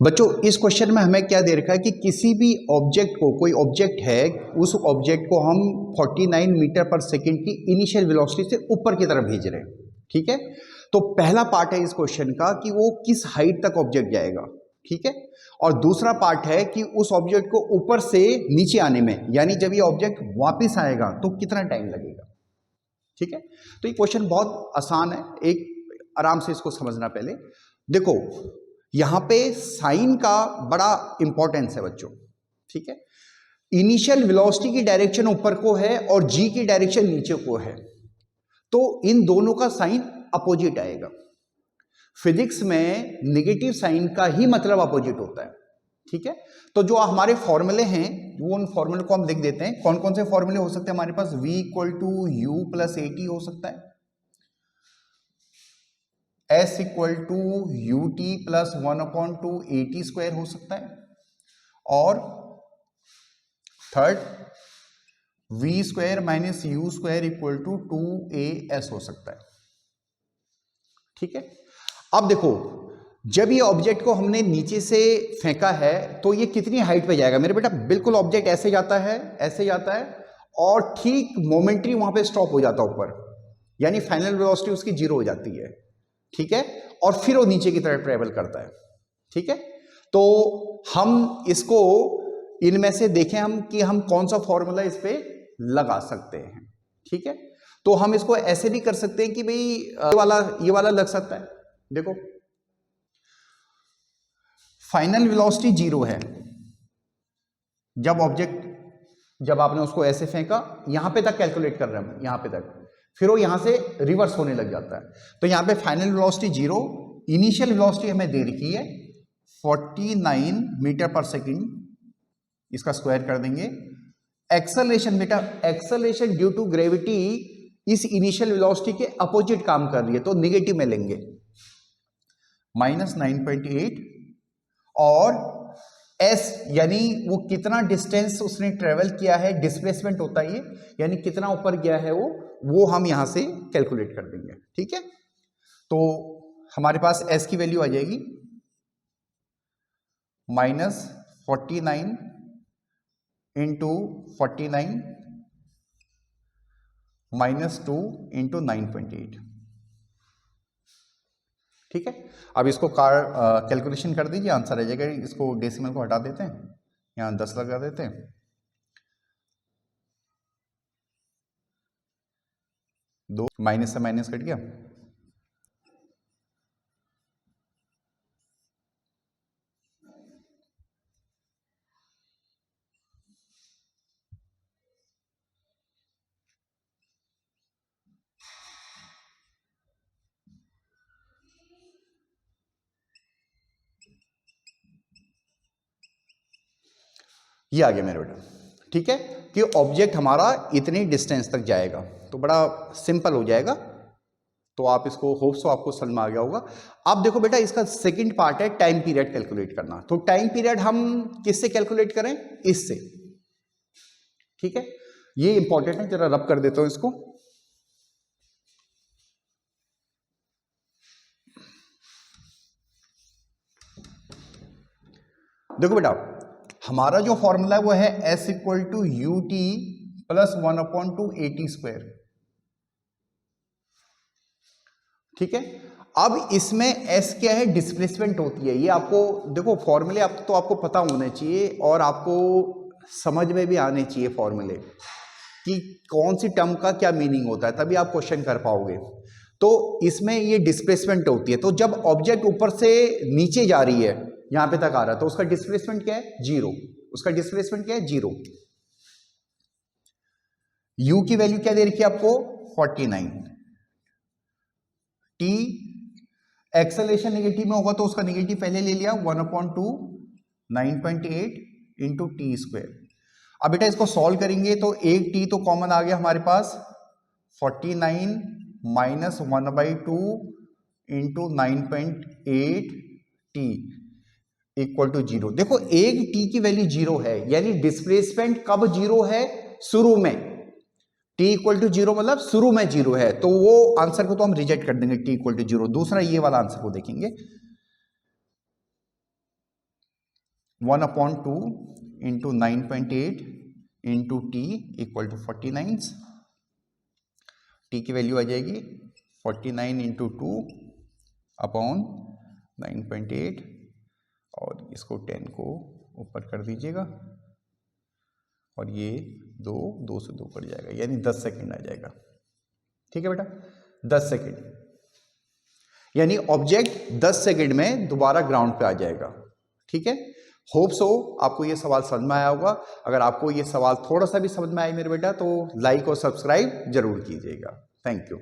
बच्चों इस क्वेश्चन में हमें क्या दे रखा है कि किसी भी ऑब्जेक्ट को, कोई ऑब्जेक्ट है, उस ऑब्जेक्ट को हम 49 मीटर पर सेकंड की इनिशियल वेलोसिटी से ऊपर की तरफ भेज रहे हैं। ठीक है, तो पहला पार्ट है इस क्वेश्चन का कि वो किस हाइट तक ऑब्जेक्ट जाएगा। ठीक है, और दूसरा पार्ट है कि उस ऑब्जेक्ट को ऊपर से नीचे आने में, यानी जब ये ऑब्जेक्ट वापिस आएगा तो कितना टाइम लगेगा। ठीक है, तो ये क्वेश्चन बहुत आसान है, एक आराम से इसको समझना। पहले देखो यहां पे साइन का बड़ा इंपॉर्टेंस है बच्चों। ठीक है, इनिशियल वेलोसिटी की डायरेक्शन ऊपर को है और जी की डायरेक्शन नीचे को है, तो इन दोनों का साइन अपोजिट आएगा। फिजिक्स में नेगेटिव साइन का ही मतलब अपोजिट होता है। ठीक है, तो जो हमारे फॉर्मूले हैं वो उन फॉर्मूले को हम लिख देते हैं। कौन कौन से फॉर्मूले हो सकते हैं हमारे पास? v equal to U plus A T हो सकता है, s equal to U T plus 1/2 A T square हो सकता है, और third v square minus U square equal to 2as हो सकता है। ठीक है, अब देखो जब ये ऑब्जेक्ट को हमने नीचे से फेंका है तो ये कितनी हाइट पे जाएगा मेरे बेटा? बिल्कुल ऑब्जेक्ट ऐसे जाता है, ऐसे जाता है, और ठीक मोमेंट्री वहां पे स्टॉप हो जाता है ऊपर, यानी फाइनल वेलोसिटी उसकी 0 हो जाती है। ठीक है, और फिर वो नीचे की तरफ ट्रेवल करता है। ठीक है, तो हम इसको इनमें से देखें हम कि हम कौन सा फॉर्मूला इस पे लगा सकते हैं। ठीक है, तो हम इसको ऐसे भी कर सकते हैं कि भाई ये वाला लग सकता है। देखो फाइनल वेलोसिटी 0 है जब आपने उसको ऐसे फेंका, यहां पे तक कैलकुलेट कर रहे हैं हम, यहां पे तक, फिर वो यहां से रिवर्स होने लग जाता है। तो यहां पे फाइनल वेलोसिटी 0, इनिशियल वेलोसिटी हमें दे रखी है 49 मीटर पर सेकंड, इसका स्क्वायर कर देंगे। एक्सेलरेशन बेटा, एक्सेलरेशन ड्यू टू ग्रेविटी इस इनिशियल वेलोसिटी के अपोजिट काम कर रही है, तो नेगेटिव में लेंगे, -9.8, और s यानी वो कितना डिस्टेंस उसने ट्रेवल किया है, डिस्प्लेसमेंट होता है ये, यानी कितना ऊपर गया है वो हम यहां से कैलकुलेट कर देंगे। ठीक है, तो हमारे पास s की वैल्यू आ जाएगी -49 इंटू 49 -2 इंटू 9.8। ठीक है, अब इसको कैलकुलेशन कर दीजिए, आंसर आ जाएगा। इसको डेसिमल को हटा देते हैं, यहाँ 10 लगा देते हैं, 2 माइनस से माइनस कट गया, ये आ गया मेरे बेटा। ठीक है, कि ऑब्जेक्ट हमारा इतनी डिस्टेंस तक जाएगा, तो बड़ा सिंपल हो जाएगा। तो आप इसको होप सो आपको समझ में आ गया होगा। अब देखो बेटा, इसका सेकंड पार्ट है टाइम पीरियड कैलकुलेट करना। तो टाइम पीरियड हम किससे कैलकुलेट करें? इससे। ठीक है, ये इंपॉर्टेंट है, जरा रब कर देता हूं इसको। देखो बेटा, हमारा जो फॉर्मूला है वो है s equal to U T plus 1/2 A T square. ठीक है, अब इसमें s क्या है? डिस्प्लेसमेंट होती है। ये आपको देखो फॉर्मूले आपको पता होने चाहिए, और आपको समझ में भी आने चाहिए फॉर्मूले कि कौन सी टर्म का क्या मीनिंग होता है, तभी आप क्वेश्चन कर पाओगे। तो इसमें ये डिस्प्लेसमेंट होती है, तो जब ऑब्जेक्ट ऊपर से नीचे जा रही है, यहां पे तक आ रहा है, तो उसका डिस्प्लेसमेंट क्या है? 0। उसका डिस्प्लेसमेंट क्या है? 0। u की वैल्यू क्या दे रखी है आपको? 49। t एक्सेलरेशन नेगेटिव में होगा तो उसका नेगेटिव पहले ले लिया, 1/2 9.8 इंटू टी स्क्वायर। अब बेटा इसको सॉल्व करेंगे तो एक t तो कॉमन आ गया हमारे पास, 49 minus 1/2 into 9.8 T equal to 0। देखो एक t की वैल्यू 0 है, यानी डिस्प्लेसमेंट कब 0 है? शुरू में। t इक्वल टू 0 मतलब शुरू में 0 है, तो वो आंसर को तो हम रिजेक्ट कर देंगे, t इक्वल टू 0। दूसरा ये वाला आंसर को देखेंगे, 1/2 into 9.8 into T equal to 49। T की वैल्यू आ जाएगी 49 इंटू 2 अपॉन 9.8 और इसको 10 को ऊपर कर दीजिएगा और ये 2 से 2 कट जाएगा, यानी 10 सेकेंड आ जाएगा। ठीक है बेटा, 10 सेकेंड, यानी ऑब्जेक्ट 10 सेकेंड में दोबारा ग्राउंड पे आ जाएगा। ठीक है, होप सो आपको ये सवाल समझ में आया होगा। अगर आपको ये सवाल थोड़ा सा भी समझ में आया मेरे बेटा तो लाइक और सब्सक्राइब जरूर कीजिएगा। Thank you.